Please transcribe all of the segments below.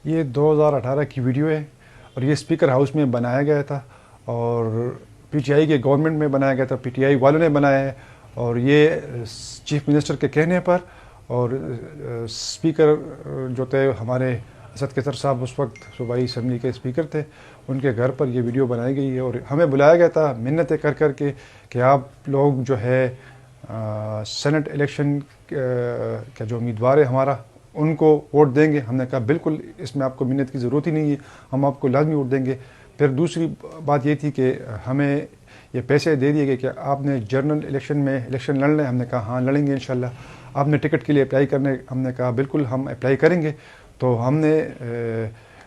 یہ 2018 کی ویڈیو ہے اور یہ اسپیکر ہاؤس میں بنایا گیا تھا اور پی ٹی آئی کے گورنمنٹ میں بنایا گیا تھا، پی ٹی آئی والوں نے بنایا ہے اور یہ چیف منسٹر کے کہنے پر اور اسپیکر جو تھے ہمارے اسد قیصر صاحب اس وقت صوبائی اسمبلی کے اسپیکر تھے، ان کے گھر پر یہ ویڈیو بنائی گئی ہے اور ہمیں بلایا گیا تھا منتیں کر کر کے کہ آپ لوگ جو ہے سینٹ الیکشن کا جو امیدوار ہے ہمارا ان کو ووٹ دیں گے. ہم نے کہا بالکل اس میں آپ کو منت کی ضرورت ہی نہیں ہے، ہم آپ کو لازمی ووٹ دیں گے. پھر دوسری بات یہ تھی کہ ہمیں یہ پیسے دے دیے گئے کہ آپ نے جنرل الیکشن میں الیکشن لڑ لیں. ہم نے کہا ہاں لڑیں گے انشاءاللہ. آپ نے ٹکٹ کے لیے اپلائی کرنے، ہم نے کہا بالکل ہم اپلائی کریں گے. تو ہم نے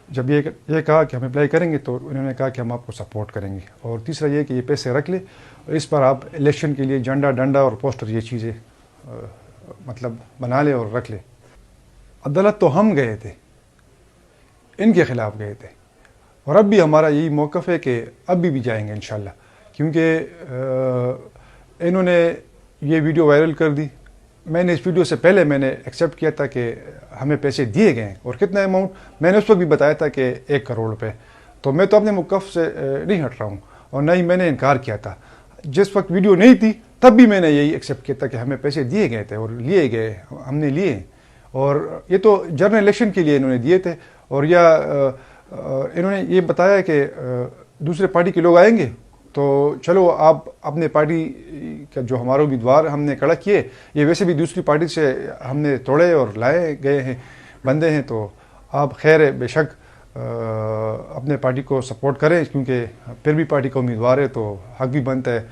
جب یہ کہا کہ ہم اپلائی کریں گے تو انہوں نے کہا کہ ہم آپ کو سپورٹ کریں گے. اور تیسرا یہ کہ یہ پیسے رکھ لے اور اس پر آپ الیکشن کے لیے جھنڈا ڈنڈا اور پوسٹر یہ چیزیں مطلب بنا لے اور رکھ لے. عدالت تو ہم گئے تھے، ان کے خلاف گئے تھے اور اب بھی ہمارا یہی موقف ہے کہ اب بھی جائیں گے انشاءاللہ، کیونکہ انہوں نے یہ ویڈیو وائرل کر دی. میں نے اس ویڈیو سے پہلے میں نے ایکسیپٹ کیا تھا کہ ہمیں پیسے دیے گئے ہیں اور کتنا اماؤنٹ میں نے اس وقت بھی بتایا تھا کہ 1 کروڑ روپے. تو میں تو اپنے موقف سے نہیں ہٹ رہا ہوں اور نہ ہی میں نے انکار کیا تھا. جس وقت ویڈیو نہیں تھی تب بھی میں نے یہی ایکسیپٹ کیا تھا کہ ہمیں پیسے دیے گئے تھے اور لیے گئے، ہم نے لیے. اور یہ تو جنرل الیکشن کے لیے انہوں نے دیے تھے اور یا انہوں نے یہ بتایا کہ دوسرے پارٹی کے لوگ آئیں گے تو چلو آپ اپنے پارٹی کا جو ہمارا امیدوار ہم نے کھڑا کیے، یہ ویسے بھی دوسری پارٹی سے ہم نے توڑے اور لائے گئے ہیں بندے ہیں، تو آپ خیر ہے بے شک اپنے پارٹی کو سپورٹ کریں، کیونکہ پھر بھی پارٹی کا امیدوار ہے تو حق بھی بنتا ہے.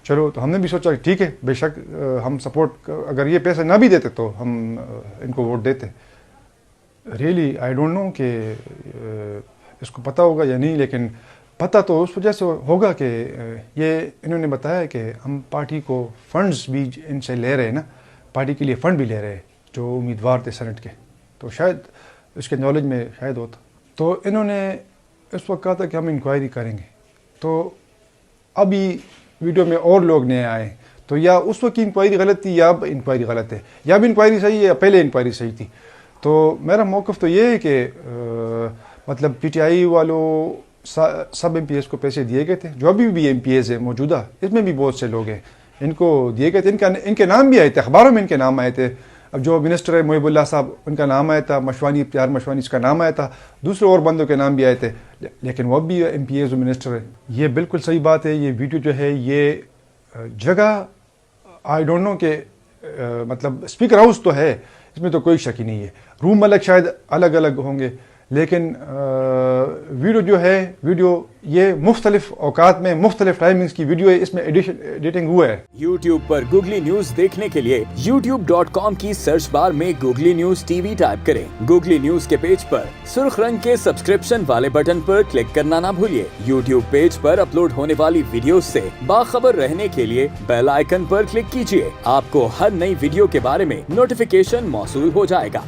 چلو تو ہم نے بھی سوچا ٹھیک ہے بے شک ہم سپورٹ، اگر یہ پیسے نہ بھی دیتے تو ہم ان کو ووٹ دیتے. ریئلی آئی ڈونٹ نو کہ اس کو پتہ ہوگا یا نہیں، لیکن پتہ تو اس وجہ سے ہوگا کہ یہ انہوں نے بتایا کہ ہم پارٹی کو فنڈز بھی ان سے لے رہے ہیں نا، پارٹی کے لیے فنڈ بھی لے رہے ہیں جو امیدوار تھے سینٹ کے، تو شاید اس کے نالج میں شاید ہوتا. تو انہوں نے اس وقت کہا تھا کہ ہم انکوائری کریں گے. تو ابھی ویڈیو میں اور لوگ نئے آئے، تو یا اس وقت کی انکوائری غلط تھی یا اب انکوائری غلط ہے، یا اب انکوائری صحیح ہے یا پہلے انکوائری صحیح تھی. تو میرا موقف تو یہ ہے کہ مطلب پی ٹی آئی والوں سب ایم پی ایز کو پیسے دیے گئے تھے، جو ابھی بھی ایم پی ایز ہیں موجودہ، اس میں بھی بہت سے لوگ ہیں، ان کو دیے گئے تھے. ان کے نام بھی آئے تھے، اخباروں میں ان کے نام آئے تھے. اب جو منسٹر ہے محب اللہ صاحب، ان کا نام آیا تھا، مشوانی پیار مشوانی اس کا نام آیا تھا، دوسرے اور بندوں کے نام بھی آئے تھے، لیکن وہ اب بھی ایم پی ایز و منسٹر ہے. یہ بالکل صحیح بات ہے. یہ ویڈیو جو ہے یہ جگہ آئی ڈونٹ نو کہ مطلب اسپیکر ہاؤس تو ہے، اس میں تو کوئی شک ہی نہیں ہے. روم الگ شاید الگ الگ ہوں گے، لیکن ویڈیو جو ہے ویڈیو یہ مختلف اوقات میں مختلف ٹائمنگز کی ویڈیو ہے، اس میں ایڈیٹنگ ہوا ہے. یوٹیوب پر گوگلی نیوز دیکھنے کے لیے youtube.com کی سرچ بار میں googly news T V type کریں. گوگلی نیوز کے پیج پر سرخ رنگ کے سبسکرپشن والے بٹن پر کلک کرنا نہ بھولیے. یوٹیوب پیج پر اپلوڈ ہونے والی ویڈیوز سے باخبر رہنے کے لیے بیل آئیکن پر کلک کیجیے. آپ کو ہر نئی ویڈیو کے بارے میں نوٹیفیکیشن موصول ہو جائے گا.